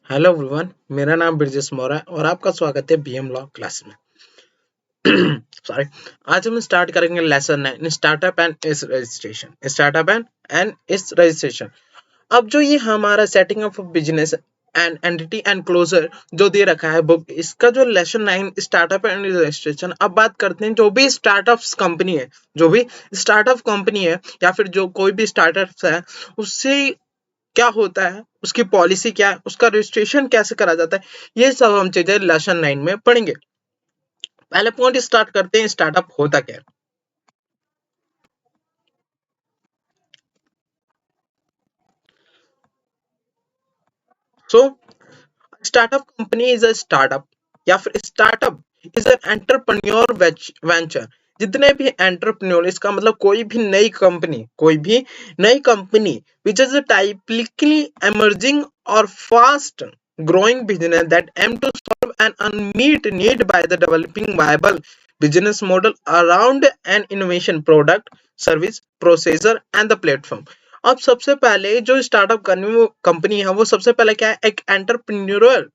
Hello everyone, मेरा नाम ब्रिजेश मौर्य है और आपका स्वागत है बीएम लॉ क्लास में। सॉरी। आज हम स्टार्ट करेंगे lesson 9 startup and its registration. अब जो ये हमारा setting up business and entity and closure जो दे रखा है बुक, इसका जो लेसन 9 स्टार्टअप एंड रजिस्ट्रेशन। अब बात करते हैं जो भी स्टार्टअप कंपनी है या फिर जो कोई भी स्टार्टअप है, उससे क्या होता है, उसकी पॉलिसी क्या है, उसका रजिस्ट्रेशन कैसे करा जाता है, ये सब हम चीजें लेसन 9 में पढ़ेंगे। पहले पॉइंट स्टार्ट करते हैं, स्टार्टअप होता क्या है। So startup company is a startup या फिर startup is an entrepreneur venture. जितने भी एंटरप्रेन्योर, इसका मतलब कोई भी नई company which is typically emerging or fast growing business that aim to solve an unmet need by the developing viable business model around an innovation product, service, processor and the platform। अब सबसे पहले जो startup company है वो सबसे पहले क्या है, एक एंटरप्रेन्योरल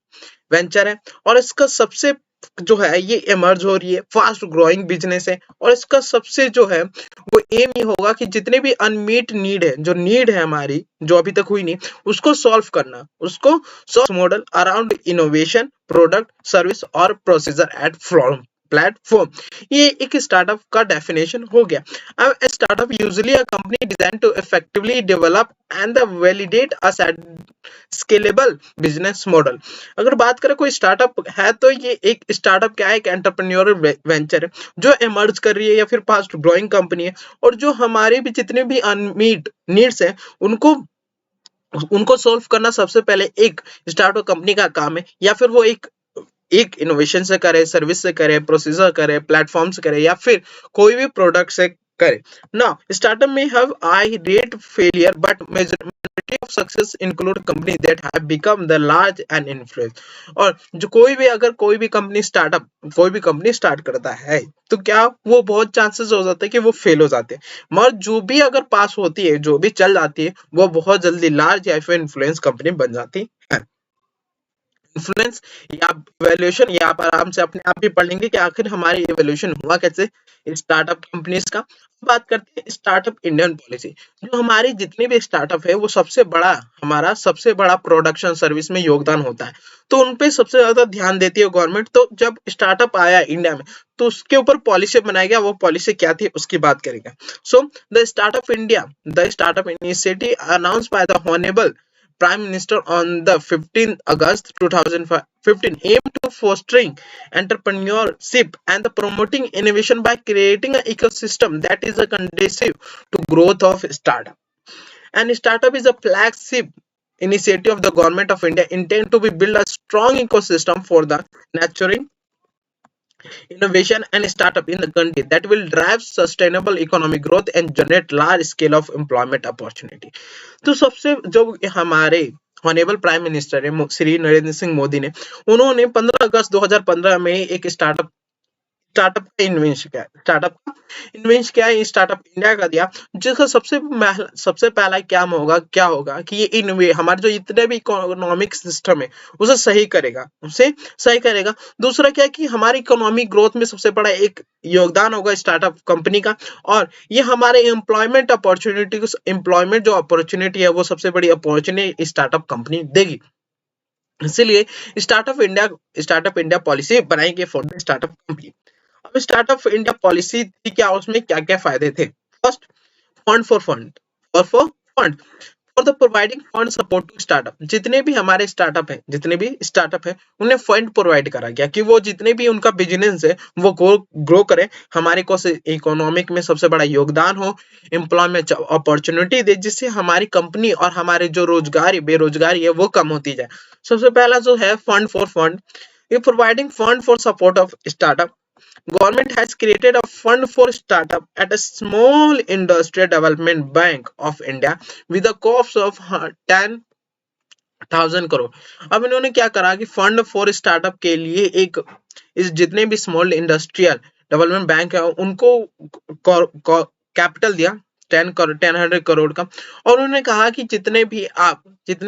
वेंचर है और इसका सबसे जो है ये इमर्ज हो रही है, फास्ट ग्रोइंग बिजनेस है और इसका सबसे जो है वो एम ये होगा कि जितने भी अनमीट नीड है, जो नीड है हमारी जो अभी तक हुई नहीं, उसको सॉल्व करना, उसको solve model around innovation product service और प्रोसीजर एट फ्रॉम प्लेटफॉर्म। ये एक स्टार्टअप का डेफिनेशन हो गया। अब startup usually a company design to effectively develop and validate a scalable business model. अगर बात करें कोई स्टार्टअप है तो ये एक स्टार्टअप क्या है, एक एंटरप्रेन्योरल वेंचर है जो इमर्ज कर रही है या फिर फास्ट ग्रोइंग कंपनी है और जो हमारे भी जितने भी अनमीट नीड्स हैं उनको उनको सॉल्व करना सबसे पहले एक स्टार्टअप कंपनी का काम है। या फिर वो एक इनोवेशन से करे, सर्विस से करे, प्रोसीजर करे, प्लेटफॉर्म से करे या फिर कोई भी प्रोडक्ट से करे। नाउ स्टार्टअप में have I rate failure but majority of success include company that have become the large and influence. और जो कोई भी कंपनी स्टार्ट करता है तो क्या वो बहुत चांसेस हो जाते हैं कि वो फेल हो जाते हैं, मगर जो भी अगर पास होती है, जो भी चल जाती है, वो बहुत जल्दी लार्ज या फिर इन्फ्लुएंस कंपनी बन जाती है। इन्फ्लुएंस या इवैल्यूएशन, ये आप आराम से अपने आप भी पढ़ लेंगे कि आखिर हमारी इवैल्यूएशन हुआ कैसे स्टार्टअप कंपनीज का। बात करते हैं स्टार्टअप इंडियन पॉलिसी। जो हमारी जितनी भी स्टार्टअप है वो सबसे बड़ा प्रोडक्शन सर्विस में योगदान होता है, तो उन पे सबसे ज्यादा ध्यान देती है गवर्नमेंट। तो जब स्टार्टअप आया इंडिया में तो उसके ऊपर पॉलिसी बनाया गया, वो पॉलिसी क्या थी उसकी बात करेंगे। So the startup initiative announce by the honourable Prime Minister on the 15th August 2015 aimed to fostering entrepreneurship and the promoting innovation by creating an ecosystem that is a conducive to growth of startup. And startup is a flagship initiative of the government of India intended to be build a strong ecosystem for the nurturing innovation and startup in the country that will drive sustainable economic growth and generate large scale of employment opportunity। तो सबसे जो हमारे honourable prime minister है श्री नरेंद्र सिंह मोदी ने, उन्होंने 15 अगस्त 2015 में एक startup का इन्वेंशन स्टार्टअप इंडिया का दिया, जिसका सबसे पहला क्या होगा कि ये हमारे जो इतने भी इकोनॉमिक सिस्टम है उसे सही करेगा। दूसरा क्या है कि हमारी इकोनॉमिक ग्रोथ में सबसे बड़ा एक योगदान होगा स्टार्टअप कंपनी का, और ये हमारे एम्प्लॉयमेंट जो अपॉर्चुनिटी है वो सबसे बड़ी अपॉर्चुनिटी स्टार्टअप कंपनी देगी। इसीलिए स्टार्टअप इंडिया पॉलिसी बनाएंगे फॉर द स्टार्टअप कंपनी। अब स्टार्टअप इंडिया पॉलिसी थी क्या, उसमें क्या क्या फायदे थे। First, fund for the providing fund support to startup. जितने भी स्टार्टअप है उन्हें फंड प्रोवाइड करा गया कि वो जितने भी उनका बिजनेस है वो ग्रो करे, हमारे को इकोनॉमिक में सबसे बड़ा योगदान हो, एम्प्लॉयमेंट अपॉर्चुनिटी दे, जिससे हमारी कंपनी और हमारे जो बेरोजगारी है वो कम होती जाए। सबसे पहला जो है फंड, ये providing fund for support of startup. Government has created a fund for startup at a small industrial development bank of India with a cost of 10,000 crore. अब इन्होंने क्या करा कि फंड फॉर स्टार्टअप के लिए इस जितने भी स्मॉल इंडस्ट्रियल डेवलपमेंट बैंक है उनको कैपिटल दिया 10 करोड़ का। और उन्होंने कहा कि जितने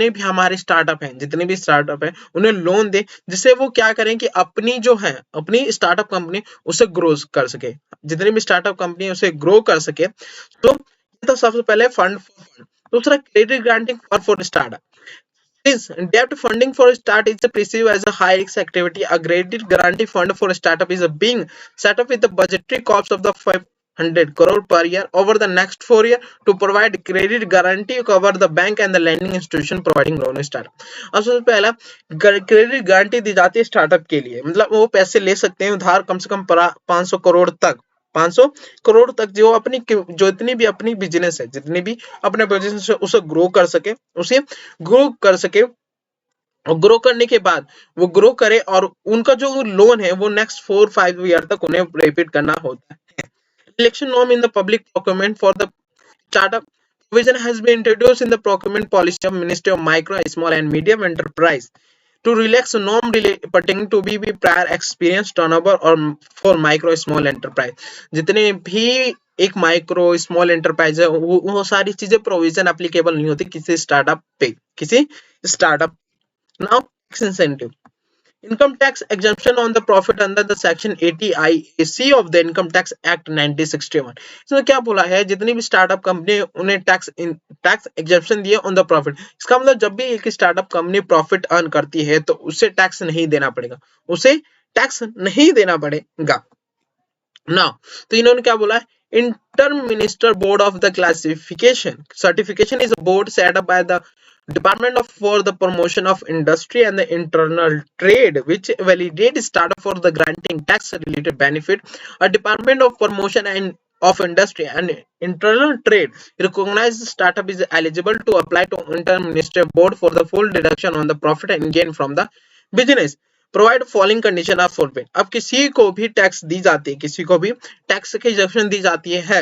भी हमारे स्टार्टअप हैं उन्हें लोन दे, जिससे वो क्या करें कि अपनी स्टार्टअप कंपनी उसे ग्रो कर सके, जितनी भी स्टार्टअप कंपनी उसे ग्रो कर सके। तो ये तो सबसे पहले फंड। दूसरा, credit granting for startup. Since debt funding for a start is perceived as a high-risk activity, a credit guarantee fund for a startup is being set up with the budgetary cost of the 500 crore per year over the next 4 years to provide credit guarantee cover the bank and the lending institution providing loan startup। अब सबसे पहला credit guarantee दी जाती है startup के लिए, मतलब वो पैसे ले सकते हैं उधार कम से कम 500 करोड़ तक, 500 करोड़ तक, जो इतनी भी अपनी बिजनेस है, जितनी भी अपने बिजनेस उसे ग्रो कर सके। और ग्रो करने के बाद वो ग्रो करे और उनका जो लोन है वो नेक्स्ट 4-5 ईयर तक उन्हें रिपीट करना होता है। Election norm in the public procurement for the startup provision has been introduced in the procurement policy of Ministry of Micro, Small and Medium Enterprise to relax norm pertaining to be prior experience turnover और for micro small enterprise। जितने भी एक micro small enterprise है वो सारी चीजें provision applicable नहीं होती किसी startup. Now, tax incentive. Income tax exemption on the profit under the section 80IAC of the Income Tax Act 1961। इसमें क्या बोला है, जितनी भी स्टार्टअप कंपनी उन्हें टैक्स एग्जेम्पशन दिए ऑन द प्रॉफिट। इसका मतलब जब भी एक स्टार्टअप कंपनी प्रॉफिट अर्न करती है तो उसे टैक्स नहीं देना पड़ेगा, Now, तो इन्होंने क्या बोला है, Interminister Board of the Certification is a board set up by the Department for the Promotion of Industry and the Internal Trade, which validates startup for the granting tax-related benefit. A Department of Promotion of Industry and Internal Trade recognized startup is eligible to apply to Interministerial Board for the full deduction on the profit and gain from the business. Provide following condition of full पे। अब किसी को भी tax दी जाती है, किसी को भी टैक्स की एग्जेम्पशन दी जाती है,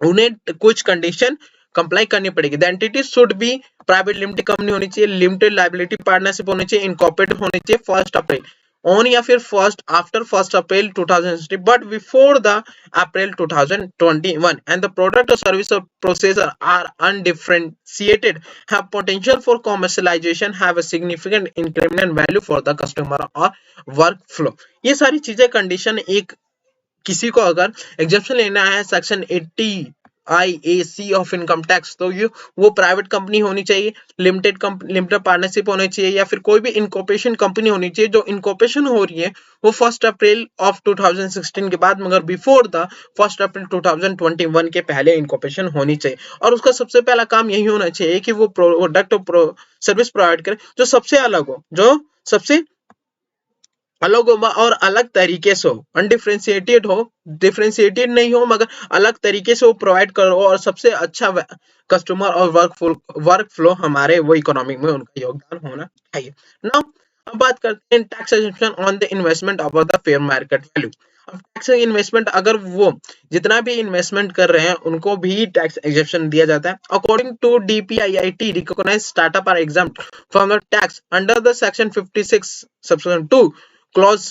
उन्हें कुछ कंडीशन कंप्लाई करनी पड़ेगी। The entity should be private limited company होनी चाहिए, लिमिटेड लायबिलिटी पार्टनरशिप होनी चाहिए, इनकॉर्पोरेटेड होनी चाहिए 1 अप्रैल ऑन या फिर after 1 April 2060 but before the April 2021 and the product और service processor are undifferentiated, have potential for commercialisation, have a significant increment value for the customer और वर्क फ्लो। ये सारी चीजें कंडीशन एक किसी को अगर एग्जेम्पशन लेना है section 80IAC of income tax, तो वो प्राइवेट कंपनी होनी चाहिए, लिमिटेड पार्टनरशिप होनी चाहिए, या फिर कोई भी इनकॉर्पोरेशन कंपनी होनी चाहिए। जो इनकॉर्पोरेशन हो रही है वो 1 अप्रैल ऑफ 2016 के बाद, मगर बिफोर द 1 अप्रैल 2021 के पहले इनकॉर्पोरेशन होनी चाहिए। और उसका सबसे पहला काम यही होना चाहिए कि वो प्रोडक्ट और सर्विस प्रोवाइड करे जो सबसे अलग हो और अलग तरीके से हो, अनडिफरेंशिएटेड हो, डिफरेंशिएटेड नहीं हो मगर अलग तरीके से वो प्रोवाइड करो, और सबसे अच्छा कस्टमर और वर्क फ्लो हमारे वो इकोनॉमी में उनका योगदान होना चाहिए। नाउ अब बात करते हैं tax exemption on the investment above the fair market value. अब टैक्स इन्वेस्टमेंट, अगर वो जितना भी इन्वेस्टमेंट कर रहे हैं उनको भी टैक्स एग्जेम्पशन दिया जाता है। According to DPIIT, recognised startup are exempt from the tax under the section 56 subsection 2 Clause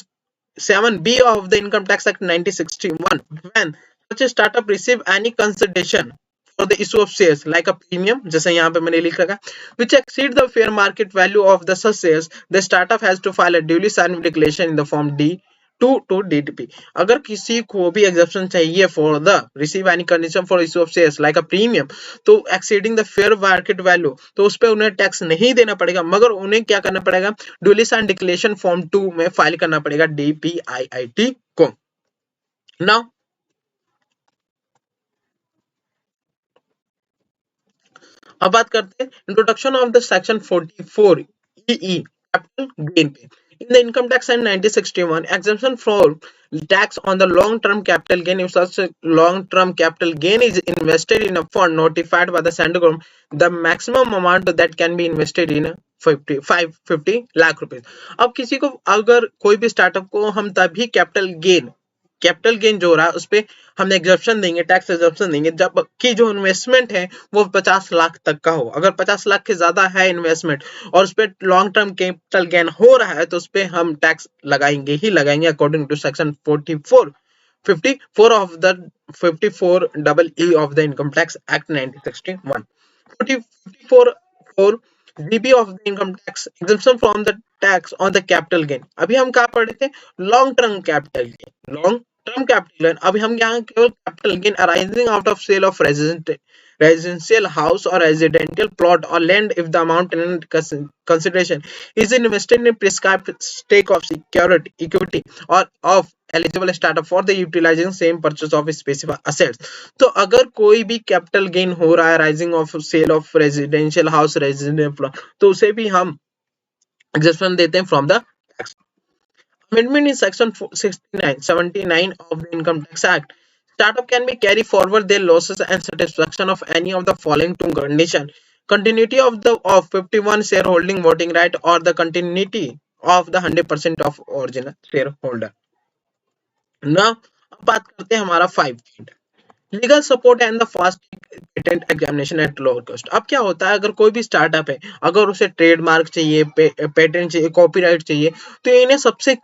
7B of the Income Tax Act 1961 when such a startup receive any consideration for the issue of shares like a premium, जैसे यहाँ पे मैंने लिख रखा, which exceed the fair market value of the such shares, the startup has to file a duly signed declaration in the form D2 to DTP। अगर किसी को भी exemption चाहिए for the receive any condition for issue of shares like a premium, तो exceeding the fair market value, तो उस पर उन्हें टैक्स नहीं देना पड़ेगा, मगर उन्हें क्या करना पड़ेगा, duly signed declaration form 2 में फाइल करना पड़ेगा DPIIT को। Now अब बात करते हैं introduction of the section 44 EE capital gain पे। In the Income Tax Act 1961, exemption for tax on the long-term capital gain, if such long-term capital gain is invested in a fund notified by the central government, the maximum amount that can be invested in 550 lakh रुपए। अब किसी को अगर कोई भी startup को हम तभी कैपिटल गेन जो हो रहा है उस पर हम एग्जेम्पशन देंगे, टैक्स एग्जेम्पशन देंगे जब कि जो इन्वेस्टमेंट है वो 50 लाख तक का हो। अगर 50 लाख के ज्यादा है इन्वेस्टमेंट और उस पर लॉन्ग टर्म कैपिटल गेन हो रहा है तो उस पर हम टैक्स लगाएंगे ही लगाएंगे according to section 44 54 of the 54 double E of the Income Tax Act 1961. 54 GB of the income tax exemption from the tax on the capital gain. अभी हम क्या पढ़े थे? Long term capital gain, long term capital gain. अभी हम यहाँ केवल capital gain arising out of sale of residential house or residential plot or land if the amount in consideration is invested in prescribed stake of security equity or of eligible startup for the utilizing same purchase of specific assets. तो अगर कोई भी capital gain हो रहा है rising of sale of residential house residential plot, तो उसे भी हम एग्जेम्पशन देते हैं from the tax. Amendment in section 79 of the Income Tax Act. Startup can be carry forward their losses and satisfaction of any of the following two conditions: continuity of 51 shareholding voting right or the continuity of the 100% of original shareholder. Now अब बात करते हैं हमारा 5 point, legal support and the fast patent examination at lower cost. अब क्या होता है, अगर कोई भी स्टार्टअप है, अगर उसे ट्रेडमार्क चाहिए, पेटेंट चाहिए, कॉपीराइट चाहिए, तो इन्हें सबसे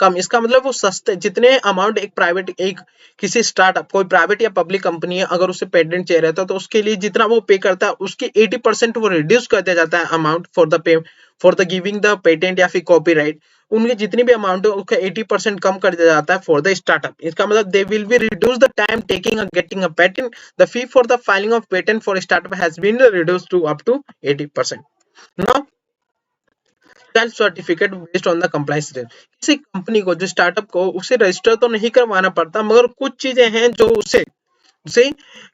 कम इसका मतलब वो सस्ते जितने अमाउंट एक प्राइवेट एक किसी स्टार्टअप कोई प्राइवेट या पब्लिक कंपनी है अगर उसे पेटेंट चाहिए रहता है तो उसके लिए जितना वो पे करता है उसके 80% वो रिड्यूस कर दिया जाता है amount for the giving the patent या फिर कॉपीराइट. उनके जितनी भी अमाउंट है उसका 80% कम कर दिया जाता है फॉर द स्टार्टअप. इसका मतलब they will be reduce the time taking getting a patent. The fee for the filing of patent for startup has been reduced to up to 80%. Now self certificate based on the compliance. किसी कंपनी को जो startup को उसे register तो नहीं करवाना पड़ता मगर कुछ चीजें हैं जो उसे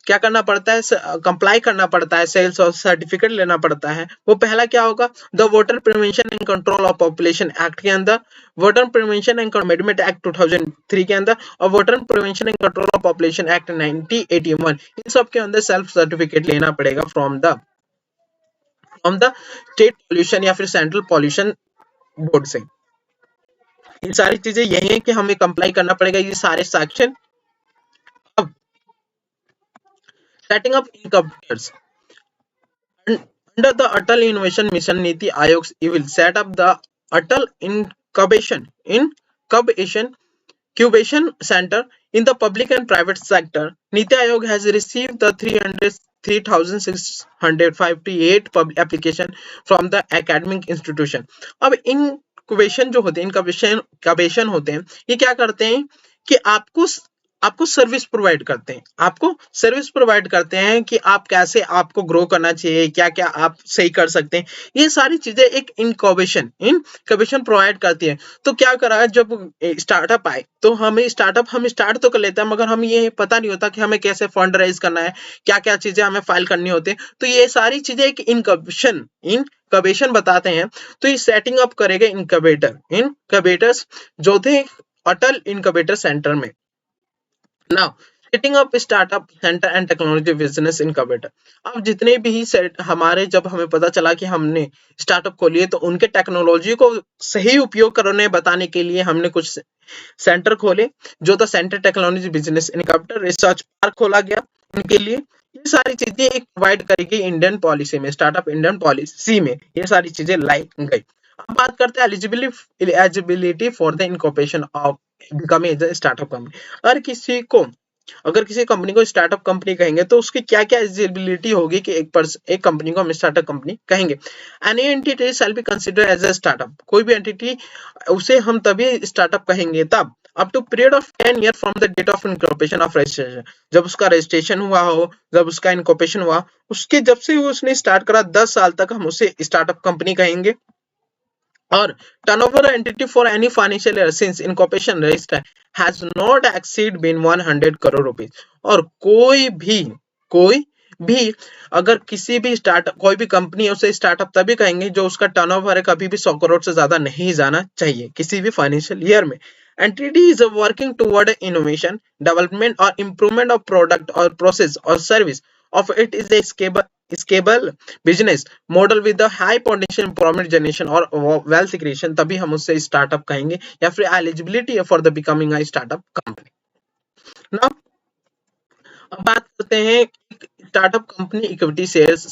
क्या करना पड़ता है, कंप्लाई करना पड़ता है, सेल्स और सर्टिफिकेट लेना पड़ता है. वो पहला क्या होगा, the water prevention and control of population act के अंदर, water prevention and commitment act 2003 के अंदर और water prevention and control of population act 1981. इन सब के अंदर सेल्फ सर्टिफिकेट लेना पड़ेगा फ्रॉम द स्टेट पॉल्यूशन या फिर सेंट्रल पॉल्यूशन बोर्ड से. ये सारी चीजें यही है कि हमें कंप्लाई करना पड़ेगा ये सारे सेक्शन. अब setting up incubators under the Atal Innovation Mission Niti Aayog will set up the Atal Incubation Center in the public and private sector. Niti Aayog has received the 3,658 application from the academic institution. अब incubation जो होते हैं incubation होते हैं ये क्या करते हैं कि आपको सर्विस प्रोवाइड करते हैं कि आप कैसे आपको ग्रो करना चाहिए, क्या क्या आप सही कर सकते हैं. ये सारी चीजें एक इनक्यूबेशन प्रोवाइड करती है. तो क्या करा जब स्टार्टअप आए तो हम स्टार्ट तो कर लेते हैं मगर हमें ये पता नहीं होता कि हमें कैसे फंड रेज करना है, क्या क्या चीजें हमें फाइल करनी होती है. तो ये सारी चीजें एक इनक्यूबेशन बताते हैं. तो ये सेटिंग अप करेगा इनक्यूबेटर्स जो थे अटल इनक्यूबेटर सेंटर में. Now, setting up startup center and technology business incubator. अब जितने भी हमारे जब हमें पता चला कि हमने स्टार्टअप खोली है तो उनके टेक्नोलॉजी को सही उपयोग करने बताने के लिए हमने कुछ सेंटर खोले जो था centre technology business incubator research park खोला गया उनके लिए. ये सारी चीजें एक प्रोवाइड करेगी इंडियन पॉलिसी में, स्टार्टअप इंडियन पॉलिसी में ये सारी चीजें लाई गई. अब बात करते हैं eligibility for the incorporation of becoming as startup company. अगर किसी कंपनी को स्टार्टअप कंपनी कहेंगे तो उसकी क्या क्या एलिजिबिलिटी होगी कि एक कंपनी को हम स्टार्टअप कंपनी कहेंगे. Any entity shall be consider as a startup. कोई भी एंटिटी उसे हम तभी स्टार्टअप कहेंगे तब up to period of 10 year from the date of incorporation of registration. जब उसका रजिस्ट्रेशन हुआ हो, जब उसका इनकॉर्पोरेशन हुआ उसके जब से उसने स्टार्ट करा 10 साल तक हम उसे स्टार्टअप कंपनी कहेंगे. और turnover entity for any financial year since incorporation register has not exceed been 100 crore rupees. और कोई भी अगर किसी भी स्टार्टअप कोई भी कंपनी है उसे स्टार्टअप तभी कहेंगे जो उसका टर्नओवर है कभी भी 100 करोड़ से ज्यादा नहीं जाना चाहिए किसी भी फाइनेंशियल ईयर में. Entity is working toward innovation, development or improvement of product or process or service of it is a scalable business model with the high potential employment generation or wealth creation. तभी हम उससे startup कहेंगे या फिर eligibility for the becoming a startup company. Now अब बात करते हैं startup company equity shares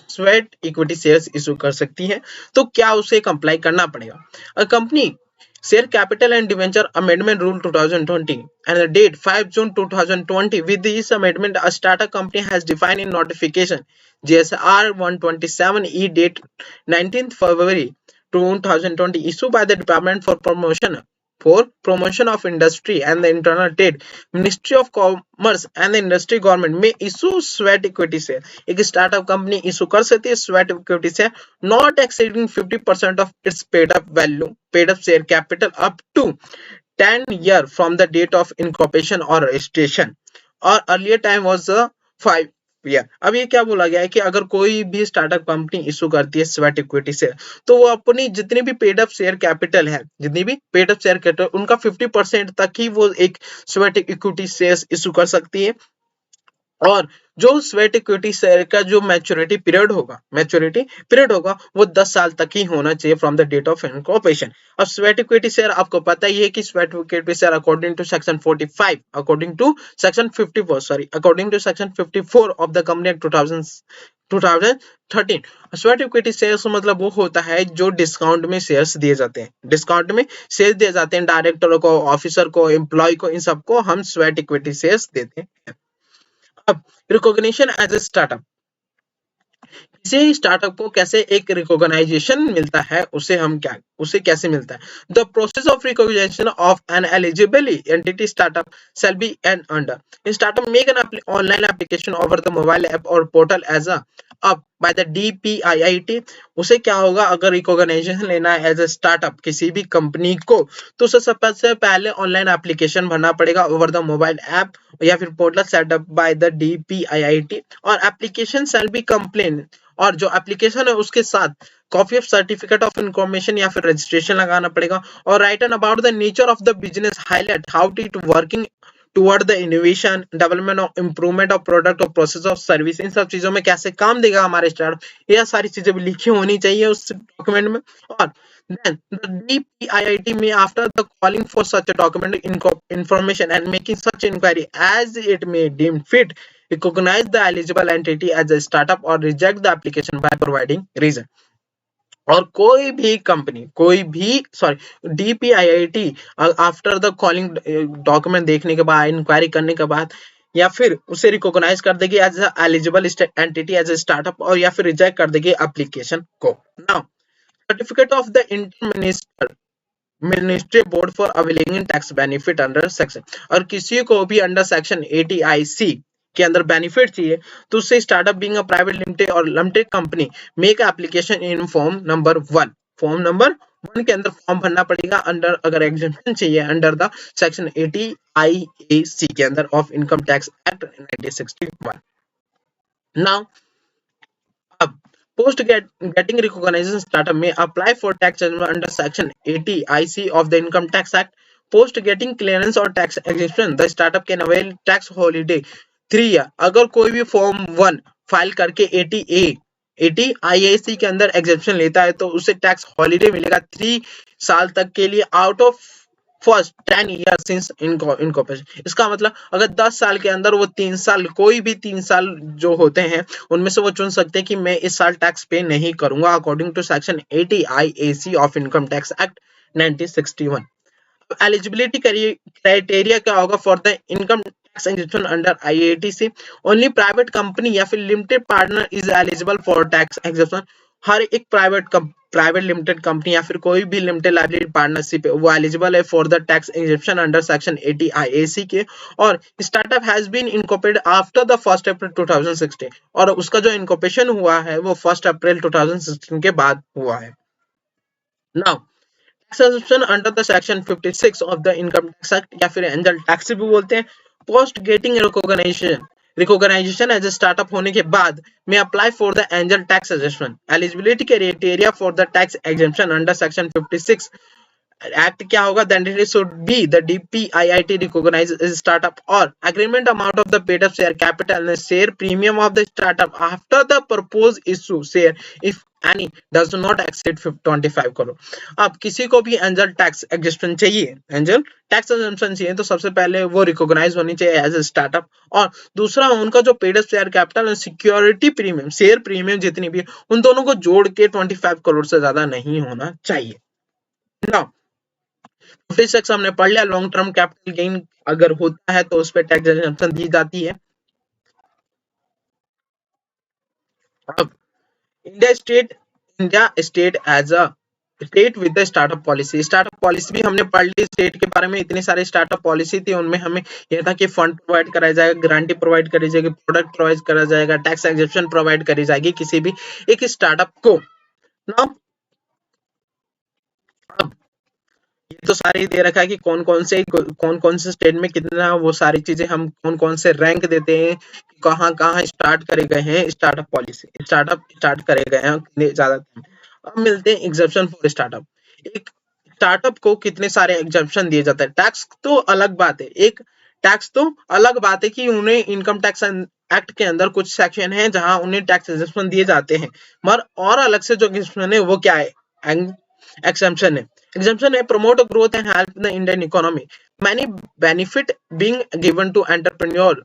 sweat equity shares issue कर सकती है तो क्या उसे कंप्लाई करना पड़ेगा. A company Share Capital and Debenture Amendment Rule 2020 and the date 5 June 2020. With this amendment, a startup company has defined in notification GSR 127E date 19th February 2020 issued by the Department for Promotion of Industry and the Internal Trade, Ministry of Commerce and the Industry Government में issue sweat equity share. एक startup company issue कर सकती है sweat equity share not exceeding 50% of its paid up share capital up to 10 year from the date of incorporation or registration और earlier time was 5 year. अब ये क्या बोला गया है कि अगर कोई भी स्टार्टअप कंपनी इशू करती है स्वेट इक्विटी शेयर तो वो अपनी जितनी भी पेड अप शेयर कैपिटल है जितनी भी पेड अप शेयर कैपिटल उनका 50% तक ही वो एक स्वेट इक्विटी शेयर इशू कर सकती है और जो स्वेट इक्विटी शेयर का जो मैच्योरिटी पीरियड होगा वो 10 साल तक ही होना चाहिए from the date of incorporation. अब स्वेट इक्विटी शेयर आपको पता ही है कि sweat equity share according to section 54 of the company act 2013 sweat equity shares मतलब वो होता है जो डिस्काउंट में शेयर्स दिए जाते हैं डायरेक्टर को ऑफिसर को एम्प्लॉय को इन सबको हम स्वेट इक्विटी शेयर्स देते हैं। अब रिकॉग्निशन एज ए स्टार्टअप किसी स्टार्टअप को कैसे एक रिकॉग्नाइजेशन मिलता है उसे कैसे मिलता है the process of recognition of an eligible entity startup shall be an under startup make an online application over the mobile app और portal as up by the DPIIT। उसे क्या होगा अगर रिकॉग्नाइजेशन लेना है एज ए स्टार्टअप किसी भी company को तो उसे सबसे पहले ऑनलाइन एप्लीकेशन भरना पड़ेगा ओवर द मोबाइल ऐप या फिर portal setup by the DPIIT और एप्लीकेशन शैल बी कंप्लेन और जो एप्लीकेशन है उसके साथ copy of certificate of information या फिर रजिस्ट्रेशन लगाना पड़ेगा और write an about the nature of the business highlight how it working toward the innovation development of improvement of product और प्रोसेस ऑफ सर्विस इन सब चीजों में कैसे काम देगा हमारे स्टार्टअप यह सारी चीजें भी लिखी होनी चाहिए उस डॉक्यूमेंट में। और then the DPIIT may after the calling for such a document information and making such inquiry as it may deem fit recognize the eligible entity as a startup or reject the application by providing reason। और कोई भी DPIIT after the calling document देखने के बाद inquiry करने के बाद या फिर उसे रिकॉग्नाइज कर देगी as eligible entity as a startup और या फिर रिजेक्ट कर देगी एप्लीकेशन को। Now certificate of the ministry board for availing tax benefit under section और किसी को भी अंडर सेक्शन 80IC के अंदर बेनिफिट चाहिए तो उससे startup being a private limited और limited company make application in form number 1 के अंदर फॉर्म भरना पड़ेगा अंडर अगर एग्जेम्पशन चाहिए अंडर द सेक्शन 80IAC के अंदर of income tax act 1961। Now अब post getting recognition startup may apply for tax exemption under section 80IC of the income tax act post getting clearance or tax exemption the startup can avail tax holiday 3 year अगर कोई भी form 1 file करके 80IAC के अंदर exemption लेता है तो उसे टैक्स हॉलिडे मिलेगा 3 साल तक के लिए out of first 10 year since incorporation. इसका मतलब अगर 10 साल के अंदर वो 3 साल कोई भी 3 साल जो होते हैं उनमें से वो चुन सकते हैं कि मैं इस साल टैक्स पे नहीं करूंगा according to section 80IAC of income tax act 1961। Eligibility criteria क्या होगा for the income tax exemption under IATC only private company या फिर limited partner is eligible for tax exemption. हर एक प्राइवेट लिमिटेड कंपनी या फिर कोई भी लिमिटेड लाइबिलिटी पार्टनरशिप वो एलिजिबल है for the tax exemption under section 80IAC के और startup has been incorporated after the 1 April 2016 और उसका जो इनकॉर्पोरेशन हुआ है वो 1 अप्रैल 2016 के बाद हुआ है। Now exemption under the section 56 of the income tax act या फिर एंजल टैक्स भी बोलते हैं post getting recognisation as a startup होने के बाद में apply for the angel tax adjustment eligibility criteria for the tax exemption under section 56 act क्या होगा that it should be the DPIIT recognise as startup और agreement amount of the paid up share capital and share premium of the startup after the propose issue share if any does not exceed 25 crore. अब किसी को भी angel tax exemption चाहिए तो सबसे पहले वो रिकॉग्नाइज होनी चाहिए एज ए स्टार्टअप और दूसरा उनका जो पेड अप शेयर कैपिटल और सिक्योरिटी प्रीमियम शेयर प्रीमियम जितनी भी उन दोनों को जोड़ के 25 करोड़ से ज्यादा नहीं होना चाहिए। नाउ 56 हमने पढ़ लिया। लॉन्ग टर्म कैपिटल गेन अगर होता है तो उस पर टैक्स एग्जम्पशन दी जाती है। अब India state as a state with the startup policy. Startup policy भी हमने पढ़ ली स्टेट के बारे में। इतनी सारी स्टार्टअप पॉलिसी थी, उनमें हमें यह था कि फंड प्रोवाइड कराया जाएगा, गारंटी प्रोवाइड करी जाएगी, प्रोडक्ट प्रोवाइड करा जाएगा, टैक्स एग्जेप्शन प्रोवाइड करी जाएगी किसी भी एक स्टार्टअप को। नाउ अब ये तो सारे दे रखा है कि कौन कौन से स्टेट में कितना, वो सारी चीजें हम कौन कौन से रैंक देते हैं, कहाँ कहाँ स्टार्ट करे गए हैं स्टार्टअप पॉलिसी, स्टार्टअप स्टार्ट करे गए हैं ज्यादा। अब मिलते हैं एग्जेप्शन फॉर स्टार्टअप। एक स्टार्टअप को कितने सारे एग्जेप्शन दिए जाते हैं। टैक्स तो अलग बात है, एक टैक्स तो अलग बात है कि उन्हें इनकम टैक्स एक्ट के अंदर कुछ सेक्शन है जहां उन्हें टैक्स एग्जेप्शन दिए जाते हैं, मगर और अलग से जो एग्जेप्शन है वो क्या है, exemption है। Exemption है promote growth and help the Indian economy. Many benefit being given to entrepreneurs,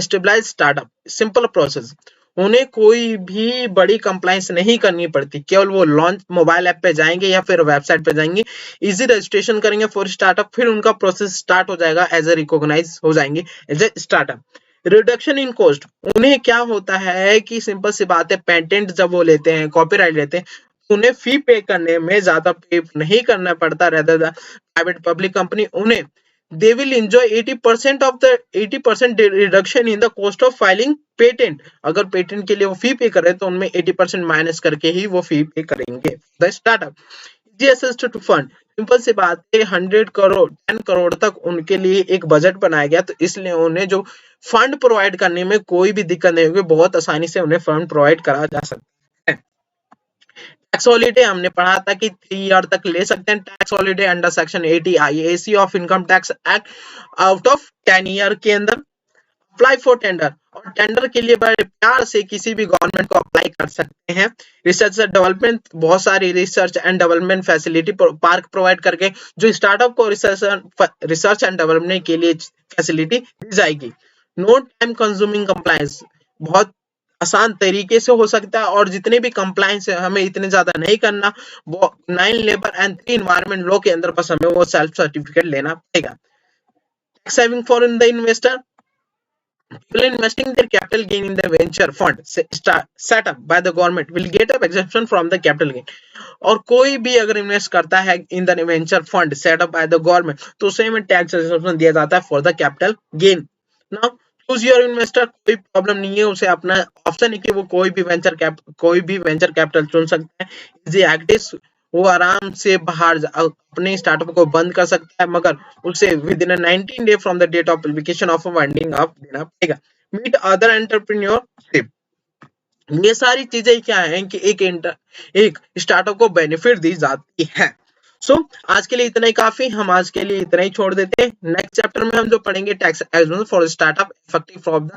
stabilize startup. Simple process. उन्हें कोई भी बड़ी कंप्लाइंस नहीं करनी पड़ती, केवल वो लॉन्च मोबाइल ऐप पे जाएंगे या फिर वेबसाइट पे जाएंगे, इजी रजिस्ट्रेशन करेंगे फॉर स्टार्टअप, फिर उनका प्रोसेस स्टार्ट हो जाएगा, एज ए रिकॉग्नाइज हो जाएंगे as a startup. Reduction in cost, उन्हें क्या होता है कि सिंपल सी बात है, पेटेंट जब वो लेते हैं, कॉपीराइट लेते हैं, उन्हें फी पे करने में ज्यादा पे नहीं करना पड़ता। Rather the private public company, उन्हें they will enjoy 80% reduction in the cost of filing patent. अगर पेटेंट के लिए वो फी पे करे तो उनमें 80% माइनस करके ही वो फी पे करेंगे the startup. Easy access to fund, simple सी बात है, 100 करोड़ 10 करोड़ तक उनके लिए एक बजट बनाया गया, तो इसलिए उन्हें जो फंड प्रोवाइड करने में कोई भी दिक्कत नहीं होगी, बहुत आसानी से उन्हें फंड प्रोवाइड करा जा सकता है। टैक्स हॉलीडे हमने पढ़ा था कि 3 ईयर तक ले सकते हैं tax holiday under section 80 IAC of income tax act, out of 10 year के अंदर। अप्लाई फॉर टेंडर, और टेंडर के लिए बड़े प्यार से किसी भी गवर्नमेंट को अप्लाई कर सकते हैं। रिसर्च एंड डेवलपमेंट, बहुत सारी research and development facility park provide करके जो स्टार्टअप को रिसर्च एंड डेवलपमेंट के लिए फैसिलिटी दी जाएगी। नो टाइम कंज्यूमिंग कंप्लायंस, बहुत आसान तरीके से हो सकता है, और जितने भी कंप्लायंस है हमें इतने ज्यादा नहीं करना। वो 9 लेबर एंड 3 इन्वायरमेंट लॉ के अंदर बस हमें वो सेल्फ सर्टिफिकेट लेना पड़ेगा। Tax saving for in the investor, people investing their capital gain in the venture fund set up by the government will get a exemption from the capital gain। और कोई भी अगर इन्वेस्ट करता है in the venture fund set up by the government तो उसे में tax exemption दिया जाता है for the capital gain. Now choose your investor, कोई प्रॉब्लम नहीं है, उसे अपना ऑप्शन है कि वो कोई भी वेंचर कैपिटल चुन सकता है। इजी एक्टिस, वो आराम से बाहर अपने स्टार्टअप को बंद कर सकता है, मगर उसे within 19 day from the date of publication of winding up देना पड़ेगा। मीट अदर एंटरप्रेन्योर, ये सारी चीजें क्या है कि एक स्टार्टअप को बेनिफिट दी जाती है। सो आज के लिए इतना ही काफी, हम आज के लिए इतना ही छोड़ देते हैं। नेक्स्ट चैप्टर में हम जो पढ़ेंगे tax exemption for startup effective from the,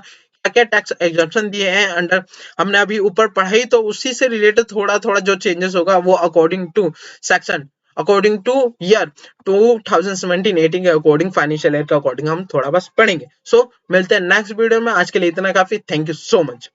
क्या क्या टैक्स एग्जेम्पशन दिए हैं अंडर, हमने अभी ऊपर पढ़ाई, तो उसी से रिलेटेड थोड़ा थोड़ा जो चेंजेस होगा वो according to section, according to year 2017-18 के अकॉर्डिंग, फाइनेंशियल ईयर के अकॉर्डिंग हम थोड़ा बस पढ़ेंगे। सो मिलते हैं नेक्स्ट वीडियो में, आज के लिए इतना काफी। Thank you so much.